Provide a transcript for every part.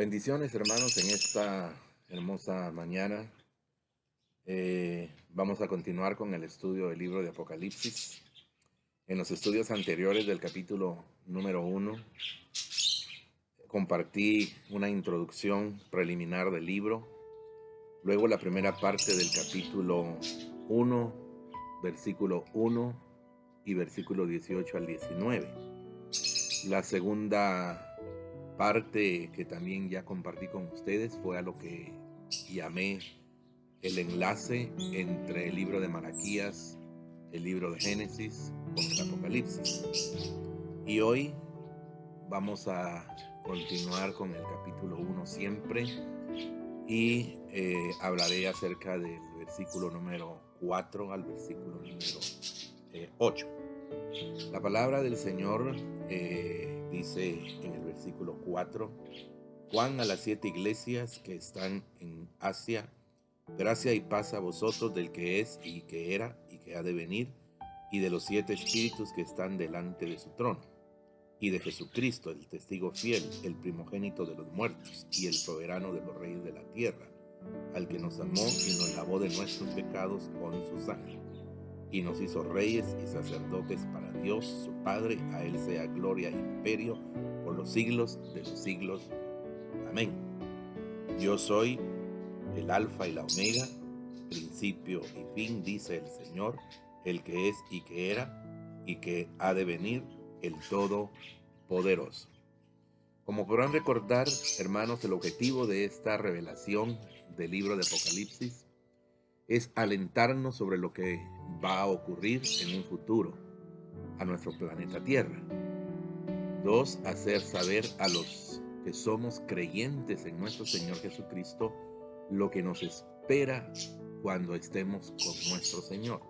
Bendiciones, hermanos, en esta hermosa mañana. Vamos a continuar con el estudio del libro de Apocalipsis. En los estudios anteriores del capítulo número 1, compartí una introducción preliminar del libro. Luego la primera parte del capítulo 1, versículo 1 y versículo 18 al 19. La segunda parte que también ya compartí con ustedes fue a lo que llamé el enlace entre el libro de Malaquías, el libro de Génesis con el Apocalipsis. Y hoy vamos a continuar con el capítulo 1 siempre y hablaré acerca del versículo número 4 al versículo número 8. La palabra del Señor dice en el versículo 4: Juan a las 7 iglesias que están en Asia, gracia y paz a vosotros del que es y que era y que ha de venir, y de los 7 espíritus que están delante de su trono, y de Jesucristo, el testigo fiel, el primogénito de los muertos, y el soberano de los reyes de la tierra, al que nos amó y nos lavó de nuestros pecados con su sangre, y nos hizo reyes y sacerdotes para Dios su Padre. A él sea gloria e imperio por los siglos de los siglos. Amén. Yo soy el Alfa y la Omega, principio y fin, dice el Señor, el que es y que era y que ha de venir, el Todopoderoso. Como podrán recordar, hermanos, el objetivo de esta revelación del libro de Apocalipsis es alentarnos sobre lo que va a ocurrir en un futuro a nuestro planeta Tierra. 2, hacer saber a los que somos creyentes en nuestro Señor Jesucristo lo que nos espera cuando estemos con nuestro Señor.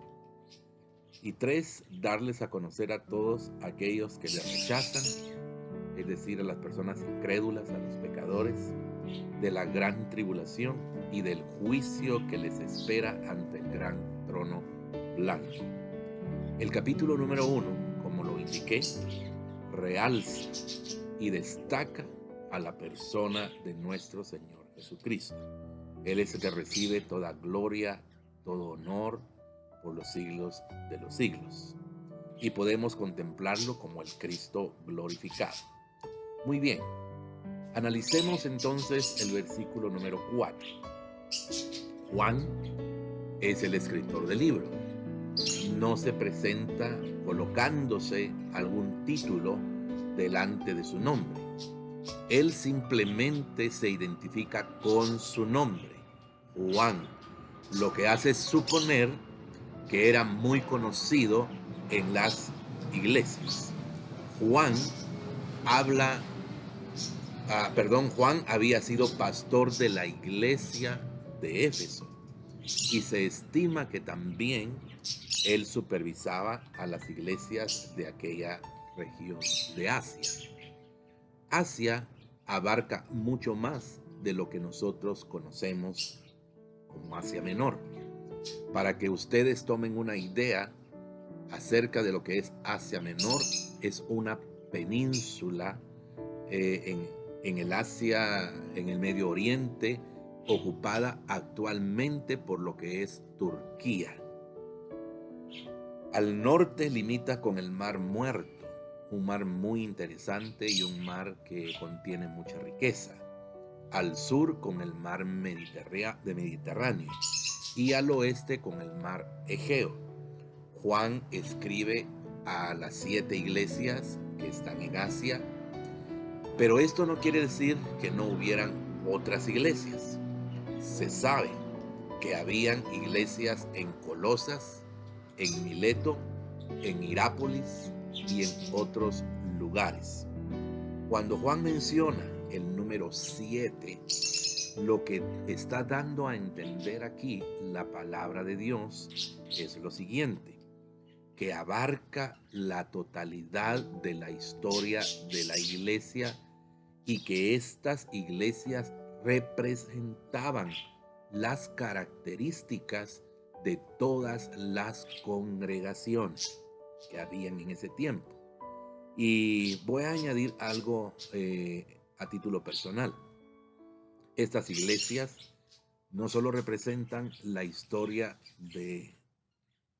Y 3, darles a conocer a todos aquellos que le rechazan, es decir, a las personas incrédulas, a los pecadores, de la gran tribulación y del juicio que les espera ante el gran trono blanco. El capítulo número 1, como lo indiqué, realza y destaca a la persona de nuestro Señor Jesucristo. Él es el que recibe toda gloria, todo honor por los siglos de los siglos. Y podemos contemplarlo como el Cristo glorificado. Muy bien, analicemos entonces el versículo número 4. Juan es el escritor del libro. No se presenta colocándose algún título delante de su nombre. Él simplemente se identifica con su nombre, Juan, lo que hace suponer que era muy conocido en las iglesias. Juan Juan había sido pastor de la iglesia de Éfeso y se estima que también él supervisaba a las iglesias de aquella región de Asia. Asia abarca mucho más de lo que nosotros conocemos como Asia Menor. Para que ustedes tomen una idea acerca de lo que es Asia Menor, es una península en el Asia, en el Medio Oriente, ocupada actualmente por lo que es Turquía. Al norte limita con el Mar Muerto, un mar muy interesante y un mar que contiene mucha riqueza. Al sur con el mar Mediterráneo y al oeste con el mar Egeo. Juan escribe a las 7 iglesias que están en Asia, pero esto no quiere decir que no hubieran otras iglesias. Se sabe que habían iglesias en Colosas, en Mileto, en Hirápolis y en otros lugares. Cuando Juan menciona el número 7, lo que está dando a entender aquí la palabra de Dios es lo siguiente: que abarca la totalidad de la historia de la iglesia y que estas iglesias representaban las características de todas las congregaciones que habían en ese tiempo. Y voy a añadir algo a título personal. Estas iglesias no solo representan la historia de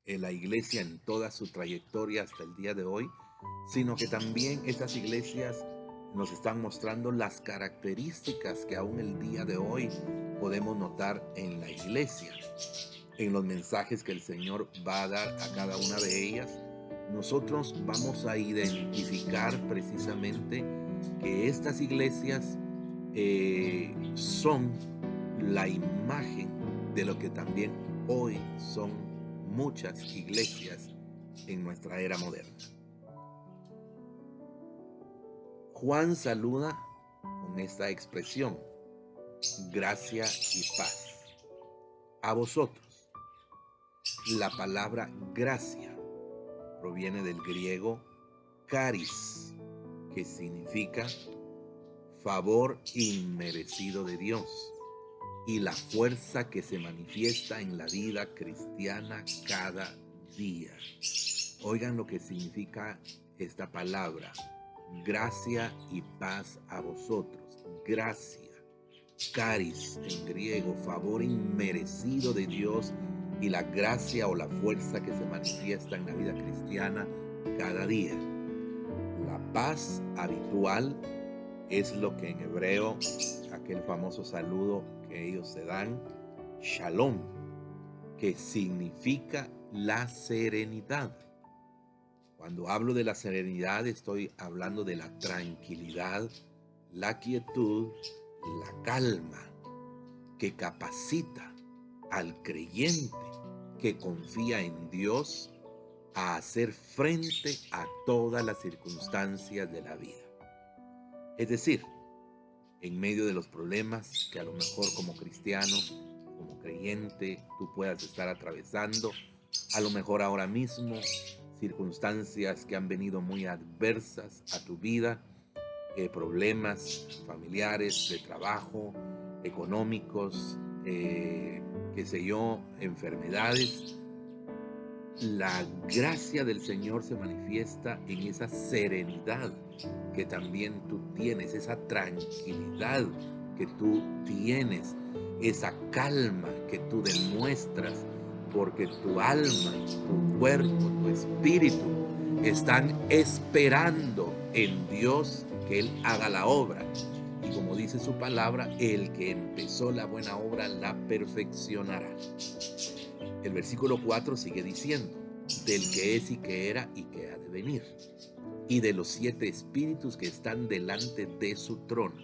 la iglesia en toda su trayectoria hasta el día de hoy, sino que también estas iglesias nos están mostrando las características que aún el día de hoy podemos notar en la iglesia, en los mensajes que el Señor va a dar a cada una de ellas. Nosotros vamos a identificar precisamente que estas iglesias son la imagen de lo que también hoy son muchas iglesias en nuestra era moderna. Juan saluda con esta expresión: gracia y paz a vosotros. La palabra gracia proviene del griego charis, que significa favor inmerecido de Dios y la fuerza que se manifiesta en la vida cristiana cada día. Oigan lo que significa esta palabra: gracia y paz a vosotros. Gracia, charis en griego, favor inmerecido de Dios y la gracia o la fuerza que se manifiesta en la vida cristiana cada día. La paz habitual es lo que en hebreo, aquel famoso saludo que ellos se dan, shalom, que significa la serenidad. Cuando hablo de la serenidad, estoy hablando de la tranquilidad, la quietud, la calma, que capacita al creyente que confía en Dios a hacer frente a todas las circunstancias de la vida. Es decir, en medio de los problemas que a lo mejor como cristiano, como creyente, tú puedas estar atravesando, a lo mejor ahora mismo, circunstancias que han venido muy adversas a tu vida, problemas familiares, de trabajo, económicos, qué sé yo, enfermedades. La gracia del Señor se manifiesta en esa serenidad que también tú tienes, esa tranquilidad que tú tienes, esa calma que tú demuestras, porque tu alma, tu cuerpo, tu espíritu están esperando en Dios que Él haga la obra. Y como dice su palabra, el que empezó la buena obra la perfeccionará. El versículo 4 sigue diciendo: del que es y que era y que ha de venir, y de los 7 espíritus que están delante de su trono.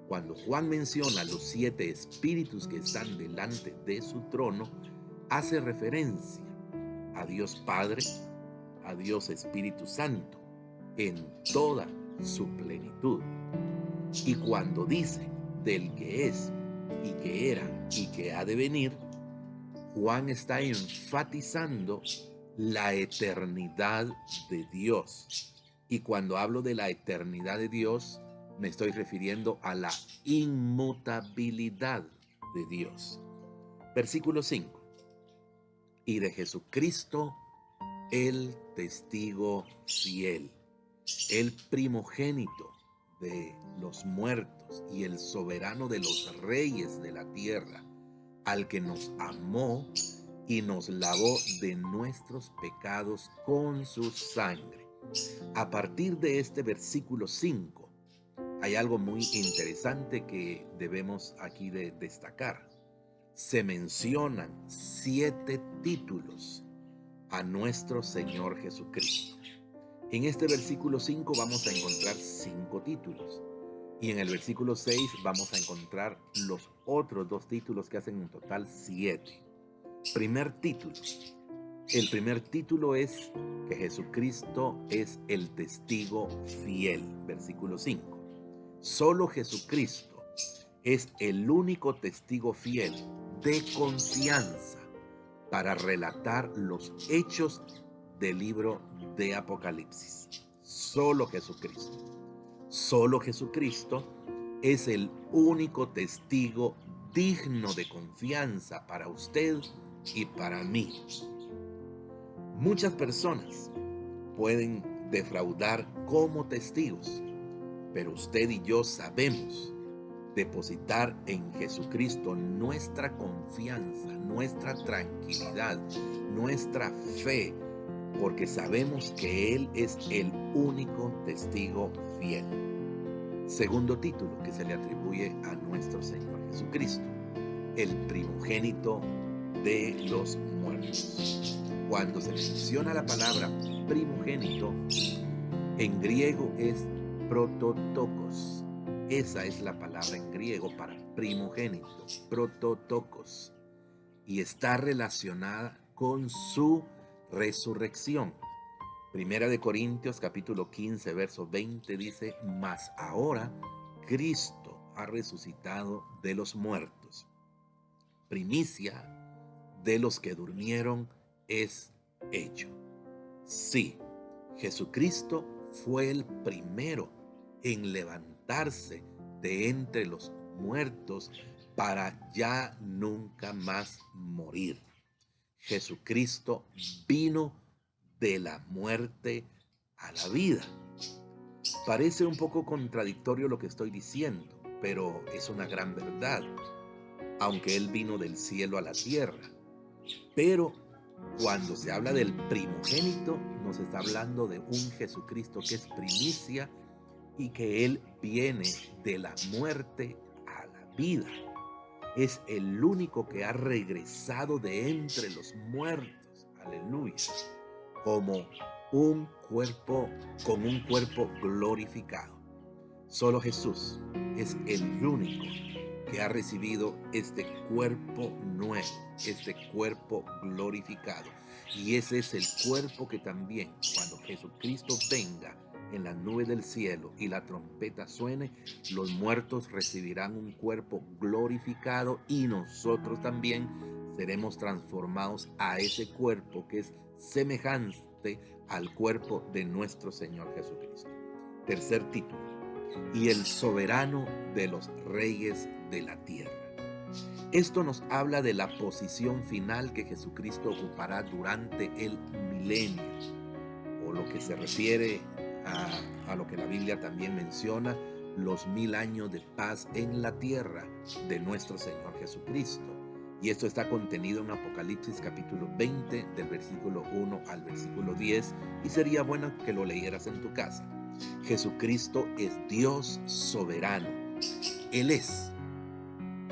Cuando Juan menciona los 7 espíritus que están delante de su trono, hace referencia a Dios Padre, a Dios Espíritu Santo, en toda su plenitud. Y cuando dice del que es y que era y que ha de venir, Juan está enfatizando la eternidad de Dios. Y cuando hablo de la eternidad de Dios, me estoy refiriendo a la inmutabilidad de Dios. Versículo 5. Y de Jesucristo, el testigo fiel, el primogénito de los muertos y el soberano de los reyes de la tierra, al que nos amó y nos lavó de nuestros pecados con su sangre. A partir de este versículo 5, hay algo muy interesante que debemos aquí de destacar. Se mencionan 7 títulos a nuestro Señor Jesucristo. En este versículo 5 vamos a encontrar 5 títulos. Y en el versículo 6 vamos a encontrar los otros 2 títulos que hacen un total 7. Primer título. El primer título es que Jesucristo es el testigo fiel. Versículo 5. Solo Jesucristo es el único testigo fiel de confianza para relatar los hechos del libro de Apocalipsis. Solo Jesucristo. Solo Jesucristo es el único testigo digno de confianza para usted y para mí. Muchas personas pueden defraudar como testigos, pero usted y yo sabemos depositar en Jesucristo nuestra confianza, nuestra tranquilidad, nuestra fe, porque sabemos que Él es el único testigo fiel. Segundo título que se le atribuye a nuestro Señor Jesucristo: el primogénito de los muertos. Cuando se menciona la palabra primogénito, en griego es prototokos. Esa es la palabra en griego para primogénito, prototokos, y está relacionada con su resurrección. Primera de Corintios capítulo 15 verso 20 dice: mas ahora Cristo ha resucitado de los muertos, primicia de los que durmieron es hecho. Sí, Jesucristo fue el primero en levantarse de entre los muertos para ya nunca más morir. Jesucristo vino de la muerte a la vida. Parece un poco contradictorio lo que estoy diciendo, pero es una gran verdad. Aunque Él vino del cielo a la tierra, pero cuando se habla del primogénito, nos está hablando de un Jesucristo que es primicia y que Él viene de la muerte a la vida. Es el único que ha regresado de entre los muertos, aleluya, como un cuerpo, con un cuerpo glorificado. Solo Jesús es el único que ha recibido este cuerpo nuevo, este cuerpo glorificado. Y ese es el cuerpo que también, cuando Jesucristo venga en la nube del cielo y la trompeta suene, los muertos recibirán un cuerpo glorificado y nosotros también seremos transformados a ese cuerpo que es semejante al cuerpo de nuestro Señor Jesucristo. Tercer título: y el soberano de los reyes de la tierra. Esto nos habla de la posición final que Jesucristo ocupará durante el milenio, o lo que se refiere a lo que la Biblia también menciona, los 1000 años de paz en la tierra de nuestro Señor Jesucristo. Y esto está contenido en Apocalipsis capítulo 20, del versículo 1 al versículo 10, y sería bueno que lo leyeras en tu casa. Jesucristo es Dios soberano. Él es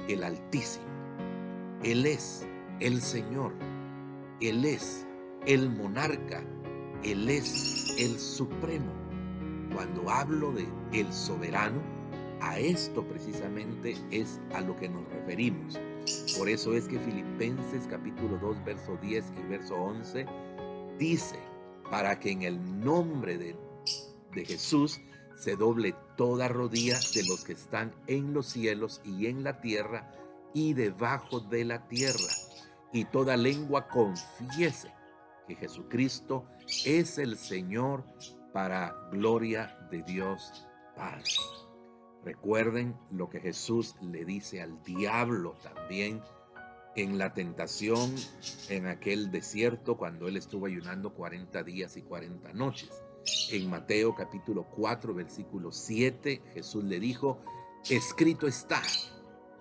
el Altísimo. Él es el Señor. Él es el monarca. Él es el supremo. Cuando hablo de el soberano, a esto precisamente es a lo que nos referimos. Por eso es que Filipenses capítulo 2, verso 10 y verso 11 dice: para que en el nombre de Jesús se doble toda rodilla de los que están en los cielos y en la tierra y debajo de la tierra, y toda lengua confiese que Jesucristo es el Señor, para gloria de Dios Padre. Recuerden lo que Jesús le dice al diablo también en la tentación en aquel desierto, cuando él estuvo ayunando 40 días y 40 noches. En Mateo capítulo 4, versículo 7, Jesús le dijo: escrito está,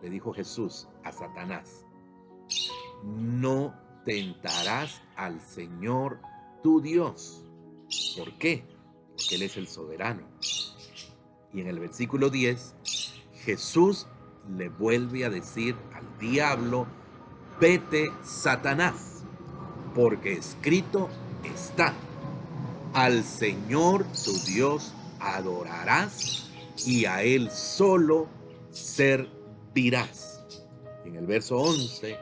le dijo Jesús a Satanás, no tentarás al Señor tu Dios. ¿Por qué? Porque Él es el soberano. Y en el versículo 10, Jesús le vuelve a decir al diablo: vete, Satanás, porque escrito está, al Señor tu Dios adorarás y a Él solo servirás. En el verso 11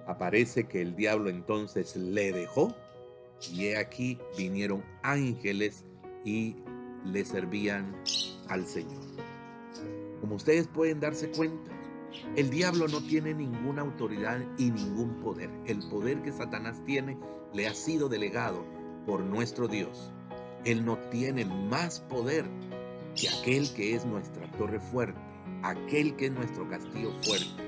aparece que el diablo entonces le dejó, y he aquí vinieron ángeles y le servían al Señor. Como ustedes pueden darse cuenta, el diablo no tiene ninguna autoridad y ningún poder. El poder que Satanás tiene le ha sido delegado por nuestro Dios. Él no tiene más poder que aquel que es nuestra torre fuerte, aquel que es nuestro castillo fuerte.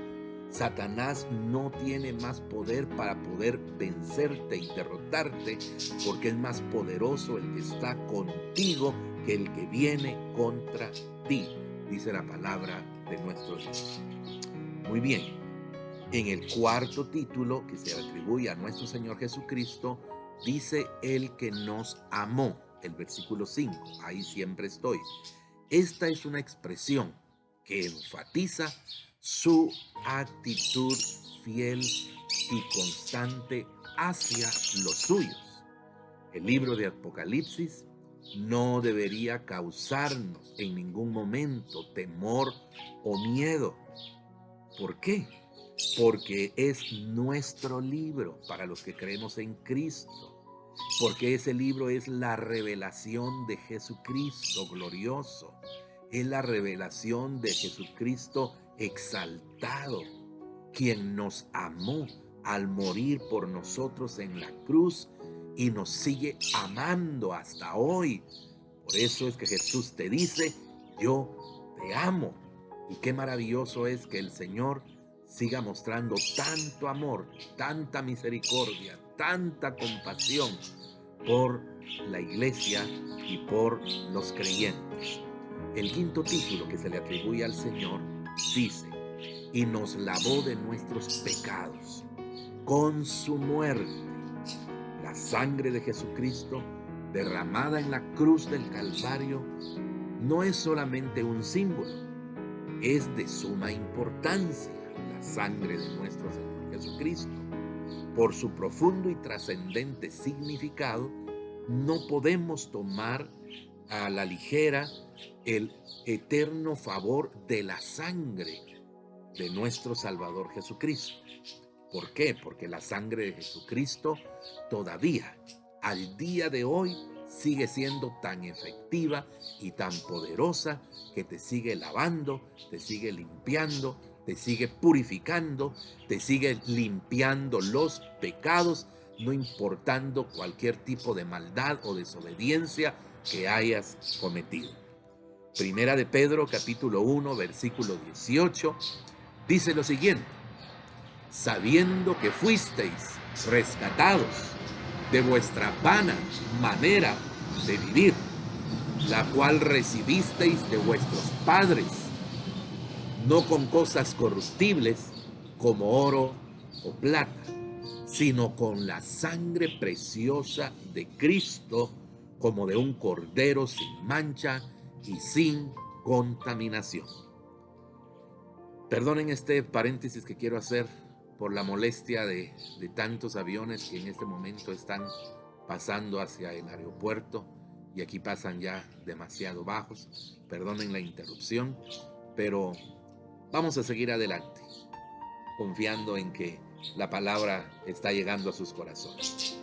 Satanás no tiene más poder para poder vencerte y derrotarte, porque es más poderoso el que está contigo que el que viene contra ti, dice la palabra de nuestro Dios. Muy bien, en el cuarto título que se atribuye a nuestro Señor Jesucristo, dice el que nos amó, el versículo 5, ahí siempre estoy. Esta es una expresión que enfatiza su actitud fiel y constante hacia los suyos. El libro de Apocalipsis no debería causarnos en ningún momento temor o miedo. ¿Por qué? Porque es nuestro libro para los que creemos en Cristo. Porque ese libro es la revelación de Jesucristo glorioso. Es la revelación de Jesucristo exaltado, quien nos amó al morir por nosotros en la cruz y nos sigue amando hasta hoy. Por eso es que Jesús te dice, yo te amo. Y qué maravilloso es que el Señor siga mostrando tanto amor, tanta misericordia, tanta compasión por la iglesia y por los creyentes. El quinto título que se le atribuye al Señor dice, y nos lavó de nuestros pecados con su muerte. La sangre de Jesucristo derramada en la cruz del Calvario no es solamente un símbolo, es de suma importancia la sangre de nuestro Señor Jesucristo. Por su profundo y trascendente significado, no podemos tomar a la ligera el eterno favor de la sangre de nuestro Salvador Jesucristo. ¿Por qué? Porque la sangre de Jesucristo todavía, al día de hoy, sigue siendo tan efectiva y tan poderosa que te sigue lavando, te sigue limpiando, te sigue purificando, te sigue limpiando los pecados, no importando cualquier tipo de maldad o desobediencia que hayas cometido. Primera de Pedro, capítulo 1, versículo 18, dice lo siguiente: sabiendo que fuisteis rescatados de vuestra vana manera de vivir, la cual recibisteis de vuestros padres, no con cosas corruptibles como oro o plata, sino con la sangre preciosa de Cristo, como de un cordero sin mancha y sin contaminación. Perdonen este paréntesis que quiero hacer por la molestia de tantos aviones que en este momento están pasando hacia el aeropuerto y aquí pasan ya demasiado bajos. Perdonen la interrupción, pero vamos a seguir adelante, confiando en que la palabra está llegando a sus corazones.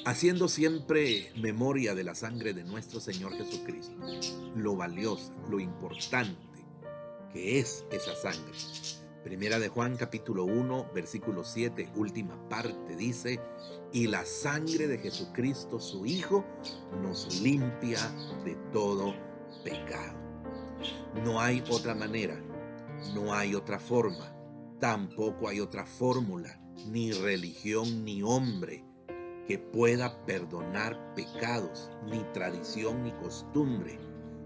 Haciendo siempre memoria de la sangre de nuestro Señor Jesucristo, lo valiosa, lo importante que es esa sangre. Primera de Juan capítulo 1 versículo 7, última parte, dice: y la sangre de Jesucristo su Hijo nos limpia de todo pecado. No hay otra manera, no hay otra forma, tampoco hay otra fórmula, ni religión ni hombre que pueda perdonar pecados, ni tradición ni costumbre.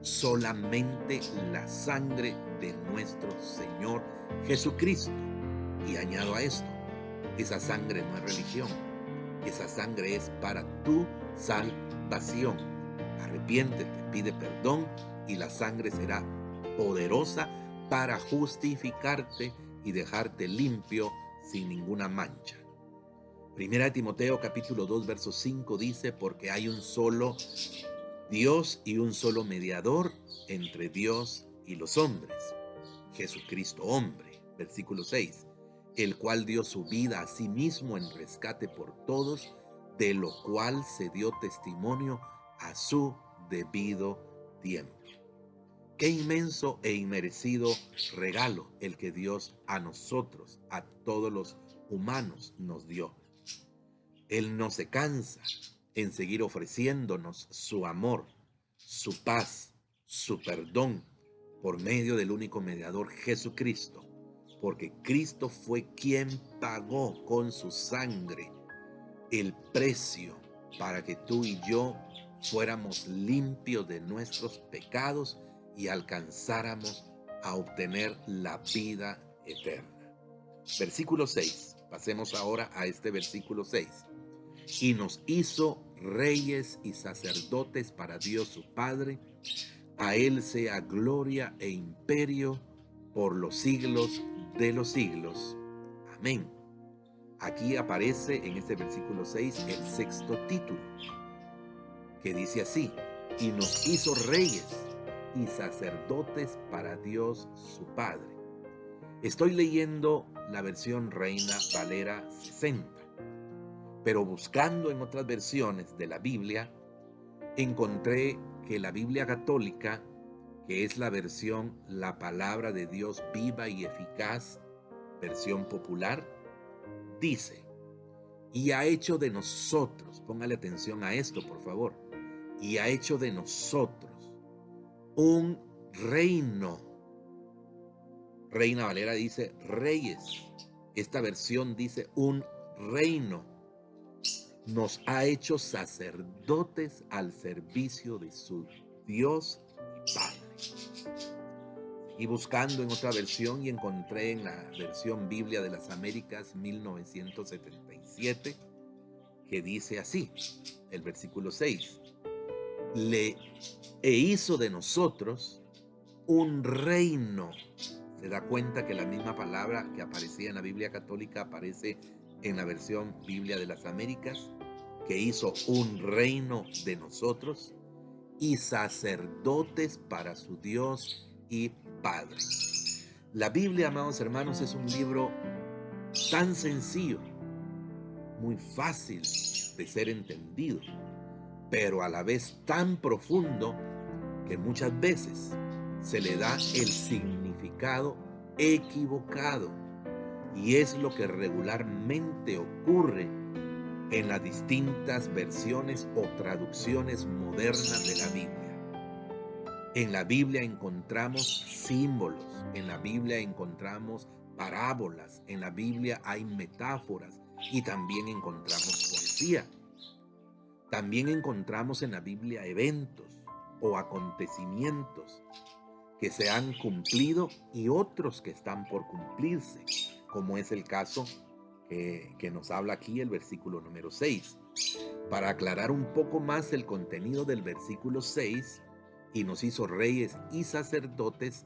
Solamente la sangre de nuestro Señor Jesucristo. Y añado a esto, esa sangre no es religión, esa sangre es para tu salvación. Arrepiéntete, pide perdón y la sangre será poderosa para justificarte y dejarte limpio sin ninguna mancha. Primera de Timoteo capítulo 2 verso 5 dice: porque hay un solo Dios y un solo mediador entre Dios y los hombres, Jesucristo hombre. Versículo 6, el cual dio su vida a sí mismo en rescate por todos, de lo cual se dio testimonio a su debido tiempo. Qué inmenso e inmerecido regalo el que Dios a nosotros, a todos los humanos, nos dio. Él no se cansa en seguir ofreciéndonos su amor, su paz, su perdón, por medio del único mediador, Jesucristo, porque Cristo fue quien pagó con su sangre el precio para que tú y yo fuéramos limpios de nuestros pecados y alcanzáramos a obtener la vida eterna. Versículo 6. Pasemos ahora a este versículo 6. Y nos hizo reyes y sacerdotes para Dios su Padre. A Él sea gloria e imperio por los siglos de los siglos. Amén. Aquí aparece en este versículo 6 el sexto título, que dice así: y nos hizo reyes y sacerdotes para Dios su Padre. Estoy leyendo la versión Reina Valera 60, pero buscando en otras versiones de la Biblia, encontré que la Biblia católica, que es la versión La Palabra de Dios Viva y Eficaz, versión popular, dice: y ha hecho de nosotros, póngale atención a esto por favor, y ha hecho de nosotros un reino. Reina Valera dice reyes. Esta versión dice un reino. Nos ha hecho sacerdotes al servicio de su Dios y Padre. Seguí buscando en otra versión y encontré en la versión Biblia de las Américas 1977, que dice así, el versículo 6. E hizo de nosotros un reino. Se da cuenta que la misma palabra que aparecía en la Biblia católica aparece en la versión Biblia de las Américas, que hizo un reino de nosotros y sacerdotes para su Dios y Padre. La Biblia, amados hermanos, es un libro tan sencillo, muy fácil de ser entendido, pero a la vez tan profundo que muchas veces se le da el significado equivocado, y es lo que regularmente ocurre en las distintas versiones o traducciones modernas de la Biblia. En la Biblia encontramos símbolos, en la Biblia encontramos parábolas, en la Biblia hay metáforas y también encontramos poesía. También encontramos en la Biblia eventos o acontecimientos que se han cumplido y otros que están por cumplirse, como es el caso que nos habla aquí el versículo número 6. Para aclarar un poco más el contenido del versículo 6, y nos hizo reyes y sacerdotes,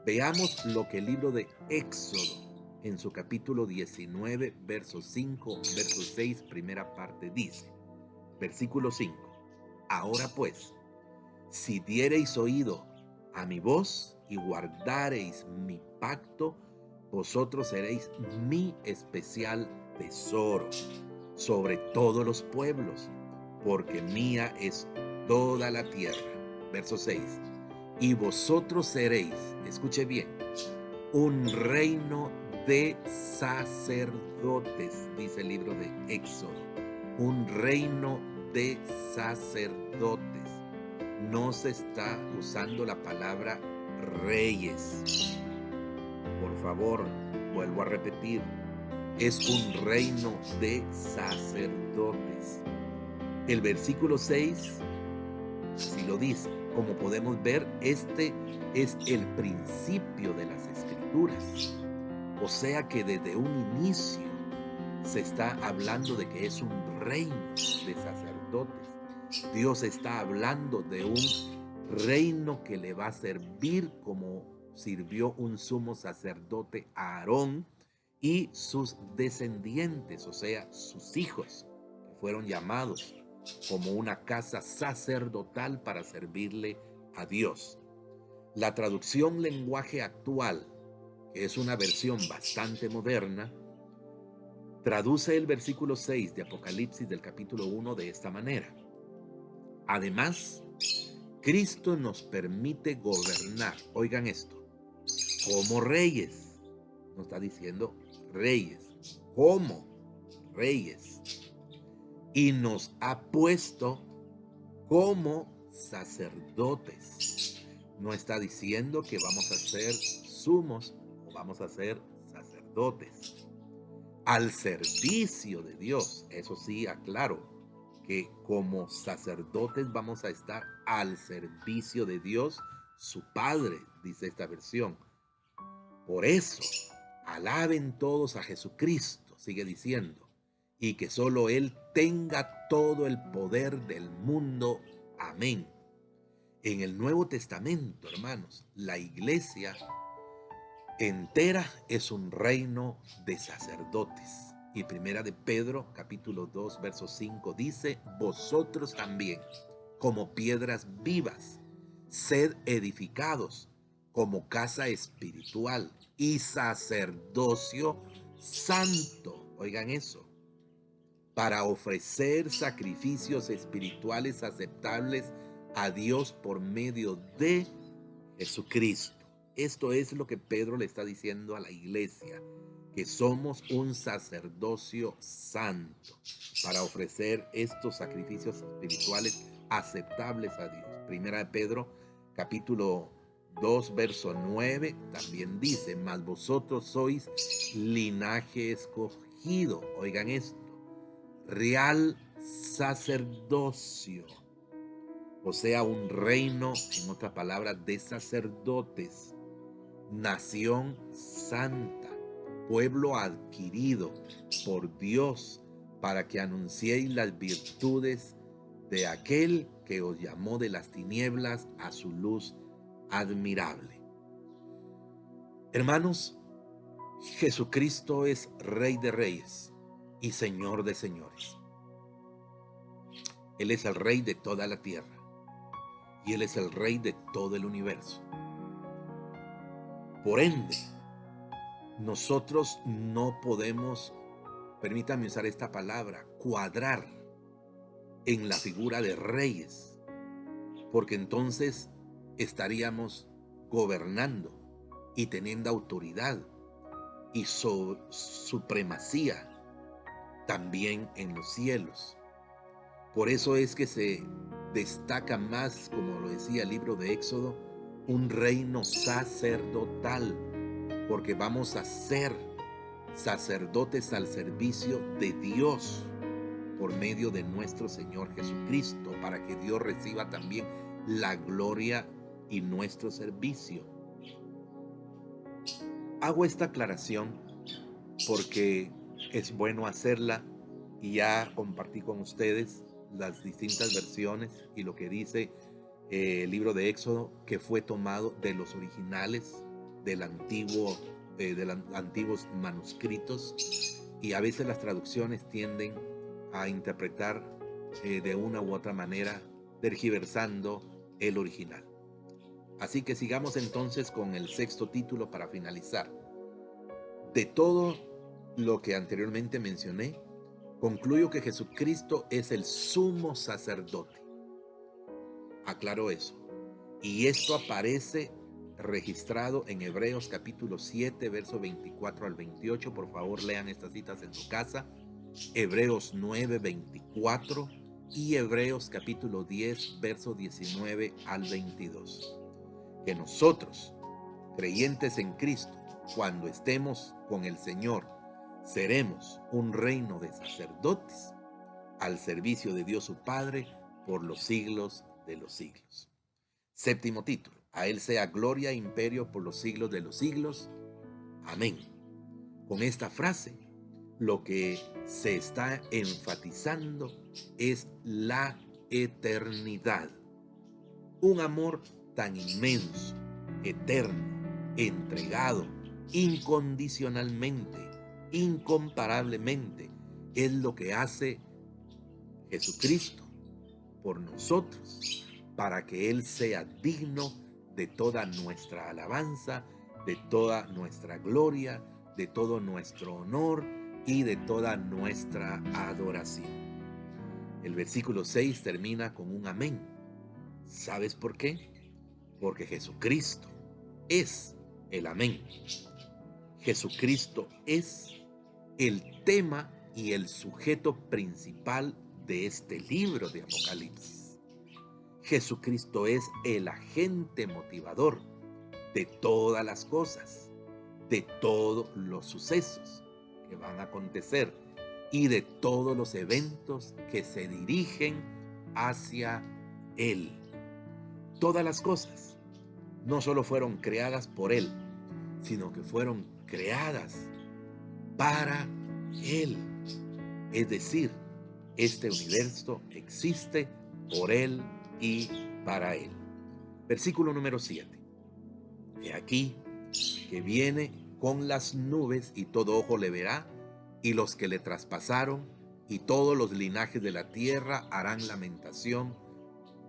veamos lo que el libro de Éxodo, en su capítulo 19, verso 5, verso 6, primera parte, dice. Versículo 5. Ahora pues, si diereis oído a mi voz y guardareis mi pacto, vosotros seréis mi especial tesoro sobre todos los pueblos, porque mía es toda la tierra. Verso 6. Y vosotros seréis, escuche bien, un reino de sacerdotes, dice el libro de Éxodo. Un reino de sacerdotes. No se está usando la palabra reyes. Por favor, vuelvo a repetir. Es un reino de sacerdotes. El versículo 6 así lo dice. Como podemos ver, este es el principio de las Escrituras. O sea que desde un inicio se está hablando de que es un reino de sacerdotes. Dios está hablando de un reino que le va a servir como sirvió un sumo sacerdote a Aarón y sus descendientes, o sea, sus hijos, que fueron llamados como una casa sacerdotal para servirle a Dios. La traducción lenguaje actual, que es una versión bastante moderna, traduce el versículo 6 de Apocalipsis del capítulo 1 de esta manera. Además, Cristo nos permite gobernar, oigan esto, como reyes. No está diciendo reyes, como reyes. Y nos ha puesto como sacerdotes. No está diciendo que vamos a ser sumos o vamos a ser sacerdotes. Al servicio de Dios. Eso sí, aclaro que como sacerdotes vamos a estar al servicio de Dios, su Padre, dice esta versión. Por eso, alaben todos a Jesucristo, sigue diciendo, y que solo Él tenga todo el poder del mundo. Amén. En el Nuevo Testamento, hermanos, la iglesia entera es un reino de sacerdotes. Y primera de Pedro, capítulo 2, verso 5, dice, vosotros también, como piedras vivas, sed edificados como casa espiritual y sacerdocio santo. Oigan eso, para ofrecer sacrificios espirituales aceptables a Dios por medio de Jesucristo. Esto es lo que Pedro le está diciendo a la iglesia, que somos un sacerdocio santo para ofrecer estos sacrificios espirituales aceptables a Dios. Primera de Pedro, capítulo 2, verso 9, también dice, mas vosotros sois linaje escogido, oigan esto, real sacerdocio, o sea, un reino, en otra palabra, de sacerdotes, nación santa, pueblo adquirido por Dios, para que anunciéis las virtudes de aquel que os llamó de las tinieblas a su luz admirable. Hermanos, Jesucristo es Rey de Reyes y Señor de Señores. Él es el Rey de toda la tierra. Y Él es el Rey de todo el universo. Por ende, nosotros no podemos, permítanme usar esta palabra, cuadrar en la figura de reyes, porque entonces estaríamos gobernando y teniendo autoridad y supremacía también en los cielos. Por eso es que se destaca más, como lo decía el libro de Éxodo, un reino sacerdotal, porque vamos a ser sacerdotes al servicio de Dios por medio de nuestro Señor Jesucristo, para que Dios reciba también la gloria y nuestro servicio. Hago esta aclaración porque es bueno hacerla y ya compartí con ustedes las distintas versiones y lo que dice el libro de Éxodo, que fue tomado de los originales de los antiguos manuscritos, y a veces las traducciones tienden a interpretar de una u otra manera, tergiversando el original. Así que sigamos entonces con el sexto título para finalizar. De todo lo que anteriormente mencioné, concluyo que Jesucristo es el sumo sacerdote. Aclaro eso. Y esto aparece registrado en Hebreos capítulo 7, verso 24 al 28. Por favor, lean estas citas en su casa. Hebreos 9, 24 y Hebreos capítulo 10, verso 19 al 22. Que nosotros, creyentes en Cristo, cuando estemos con el Señor, seremos un reino de sacerdotes al servicio de Dios su Padre por los siglos de los siglos. Séptimo título. A Él sea gloria e imperio por los siglos de los siglos. Amén. Con esta frase, lo que se está enfatizando es la eternidad. Un amor tan inmenso, eterno, entregado, incondicionalmente, incomparablemente, es lo que hace Jesucristo por nosotros, para que Él sea digno de toda nuestra alabanza, de toda nuestra gloria, de todo nuestro honor y de toda nuestra adoración. El versículo 6 termina con un amén. ¿Sabes por qué? Porque Jesucristo es el amén. Jesucristo es el tema y el sujeto principal de este libro de Apocalipsis. Jesucristo es el agente motivador de todas las cosas, de todos los sucesos que van a acontecer y de todos los eventos que se dirigen hacia Él. Todas las cosas no solo fueron creadas por Él, sino que fueron creadas para Él. Es decir, este universo existe por Él y para Él. Versículo número 7. He aquí que viene con las nubes y todo ojo le verá, y los que le traspasaron, y todos los linajes de la tierra harán lamentación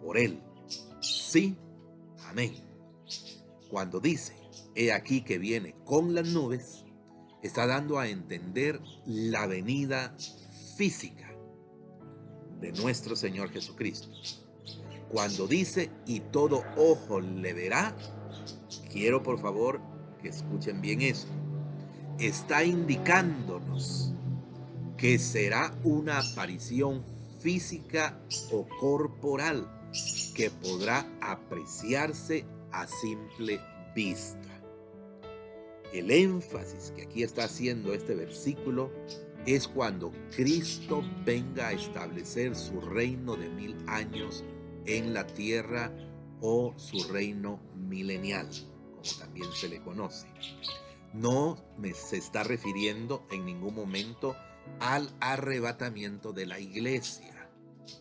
por Él. Sí, amén. Cuando dice, he aquí que viene con las nubes, está dando a entender la venida física de nuestro Señor Jesucristo. Cuando dice, y todo ojo le verá, quiero por favor que escuchen bien esto. Está indicándonos que será una aparición física o corporal que podrá apreciarse a simple vista. El énfasis que aquí está haciendo este versículo es cuando Cristo venga a establecer su reino de 1000 años en la tierra, o su reino milenial, como también se le conoce. No se está refiriendo en ningún momento al arrebatamiento de la iglesia,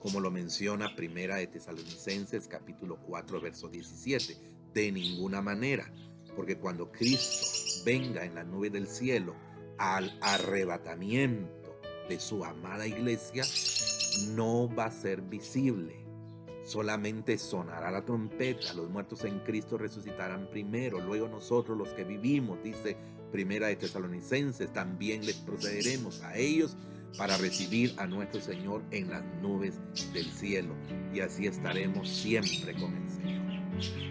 como lo menciona Primera de Tesalonicenses capítulo 4 verso 17. De ninguna manera, porque cuando Cristo venga en la nube del cielo al arrebatamiento de su amada iglesia, no va a ser visible. Solamente sonará la trompeta, los muertos en Cristo resucitarán primero, luego nosotros los que vivimos, dice Primera de Tesalonicenses, también les procederemos a ellos para recibir a nuestro Señor en las nubes del cielo, y así estaremos siempre con el Señor.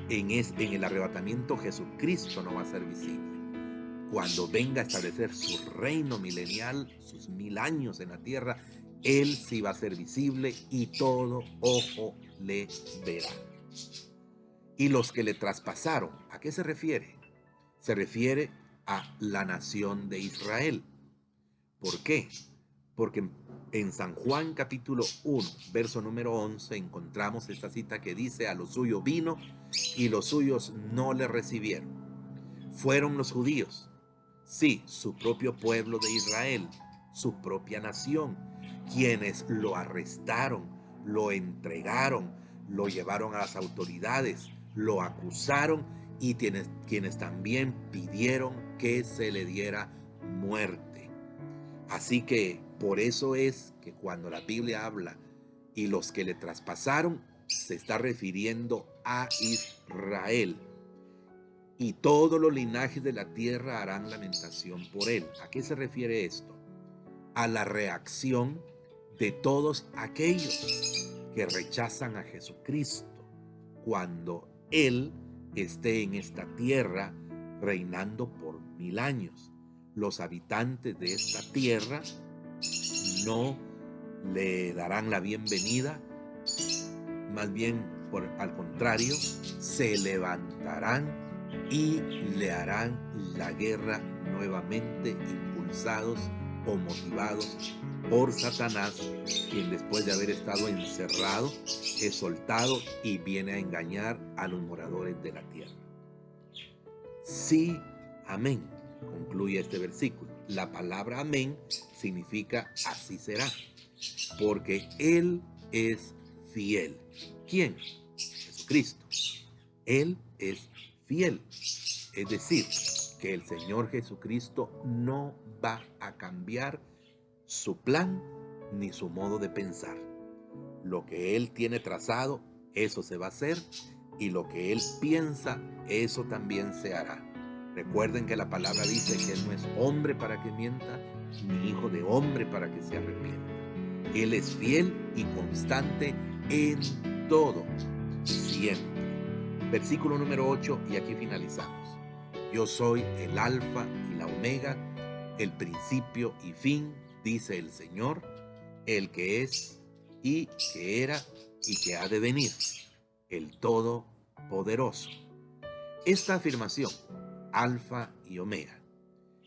En el arrebatamiento Jesucristo no va a ser visible. Cuando venga a establecer su reino milenial, sus 1000 años en la tierra, Él sí va a ser visible y todo ojo le verá. Y los que le traspasaron, ¿a qué se refiere? Se refiere a la nación de Israel. ¿Por qué? Porque en San Juan capítulo 1, verso número 11, encontramos esta cita que dice, a los suyos vino y los suyos no le recibieron. Fueron los judíos, sí, su propio pueblo de Israel, su propia nación, quienes lo arrestaron, lo entregaron, lo llevaron a las autoridades, lo acusaron, y quienes también pidieron que se le diera muerte. Así que por eso es que cuando la Biblia habla y los que le traspasaron, se está refiriendo a Israel. Y todos los linajes de la tierra harán lamentación por él. ¿A qué se refiere esto? A la reacción de todos aquellos que rechazan a Jesucristo cuando Él esté en esta tierra reinando por 1000 años. Los habitantes de esta tierra no le darán la bienvenida, más bien al contrario, se levantarán y le harán la guerra nuevamente, impulsados o motivados por Satanás, quien después de haber estado encerrado es soltado y viene a engañar a los moradores de la tierra. Sí, amén, concluye este versículo. La palabra amén significa así será, porque Él es fiel. ¿Quién? Jesucristo. Él es fiel. Es decir, que el Señor Jesucristo no va a cambiar su plan ni su modo de pensar. Lo que Él tiene trazado, eso se va a hacer, y lo que Él piensa, eso también se hará. Recuerden que la palabra dice que Él no es hombre para que mienta, ni hijo de hombre para que se arrepienta. Él es fiel y constante en todo, siempre. Versículo número 8, y aquí finalizamos. Yo soy el alfa y la omega, el principio y fin, dice el Señor, el que es y que era y que ha de venir, el Todopoderoso. Esta afirmación, alfa y omega,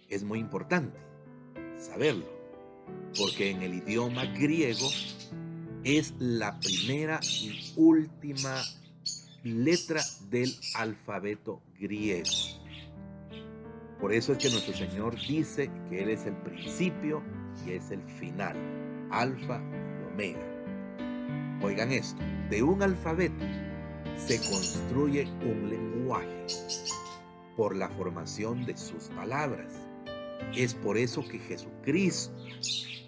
es muy importante saberlo, porque en el idioma griego es la primera y última letra del alfabeto griego. Por eso es que nuestro Señor dice que Él es el principio y es el final, alfa y omega. Oigan esto, de un alfabeto se construye un lenguaje por la formación de sus palabras. Es por eso que Jesucristo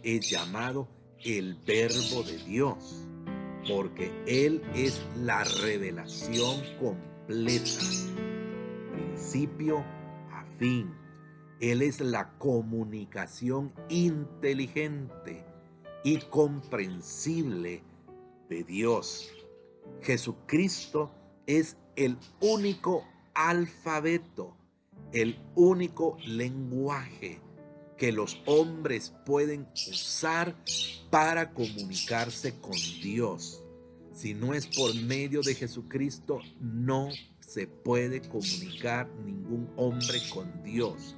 es llamado el Verbo de Dios, porque Él es la revelación completa, principio a fin. Él es la comunicación inteligente y comprensible de Dios. Jesucristo es el único alfabeto, el único lenguaje que los hombres pueden usar para comunicarse con Dios. Si no es por medio de Jesucristo, no se puede comunicar ningún hombre con Dios.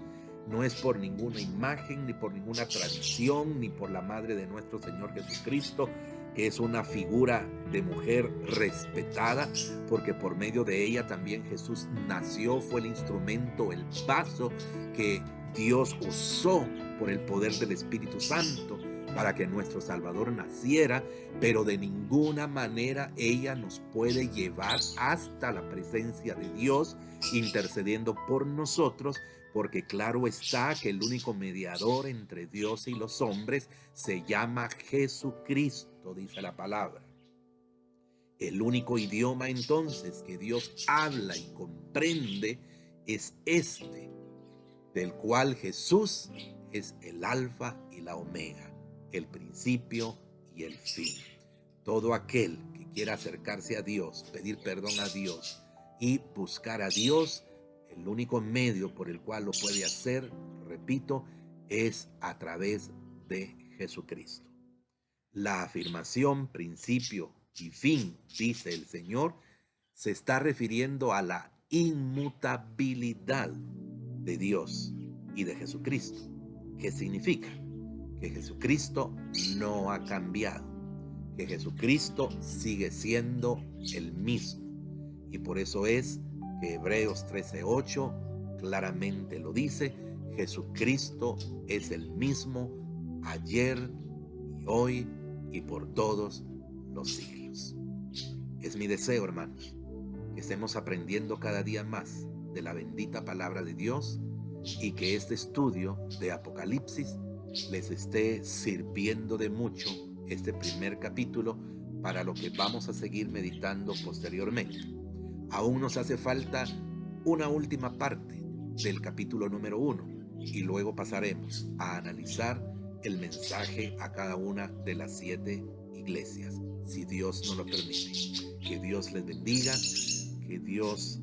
No es por ninguna imagen, ni por ninguna tradición, ni por la madre de nuestro Señor Jesucristo, que es una figura de mujer respetada, porque por medio de ella también Jesús nació, fue el instrumento, el vaso que Dios usó por el poder del Espíritu Santo para que nuestro Salvador naciera, pero de ninguna manera ella nos puede llevar hasta la presencia de Dios, intercediendo por nosotros, porque claro está que el único mediador entre Dios y los hombres se llama Jesucristo, dice la palabra. El único idioma entonces que Dios habla y comprende es este, del cual Jesús es el alfa y la omega, el principio y el fin. Todo aquel que quiera acercarse a Dios, pedir perdón a Dios y buscar a Dios, el único medio por el cual lo puede hacer, repito, es a través de Jesucristo. La afirmación principio y fin, dice el Señor, se está refiriendo a la inmutabilidad de Dios y de Jesucristo. ¿Qué significa? Que Jesucristo no ha cambiado, que Jesucristo sigue siendo el mismo. Y por eso es que Hebreos 13:8 claramente lo dice: Jesucristo es el mismo ayer y hoy y por todos los siglos. Es mi deseo, hermanos, que estemos aprendiendo cada día más de la bendita palabra de Dios y que este estudio de Apocalipsis les esté sirviendo de mucho, este primer capítulo, para lo que vamos a seguir meditando posteriormente. Aún nos hace falta una última parte del capítulo número 1 y luego pasaremos a analizar el mensaje a cada una de las 7 iglesias, si Dios nos lo permite. Que Dios les bendiga, que Dios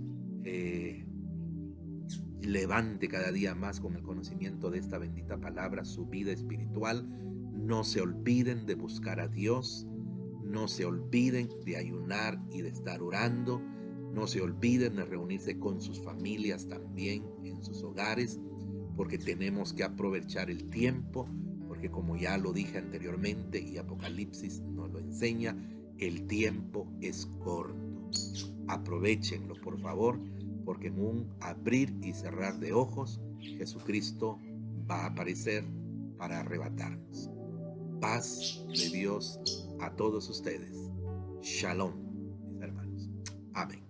levante cada día más con el conocimiento de esta bendita palabra su vida espiritual. No se olviden de buscar a Dios, no se olviden de ayunar y de estar orando, no se olviden de reunirse con sus familias también en sus hogares, porque tenemos que aprovechar el tiempo, porque como ya lo dije anteriormente y Apocalipsis nos lo enseña, el tiempo es corto. Aprovechenlo, por favor, porque en un abrir y cerrar de ojos, Jesucristo va a aparecer para arrebatarnos. Paz de Dios a todos ustedes. Shalom, mis hermanos. Amén.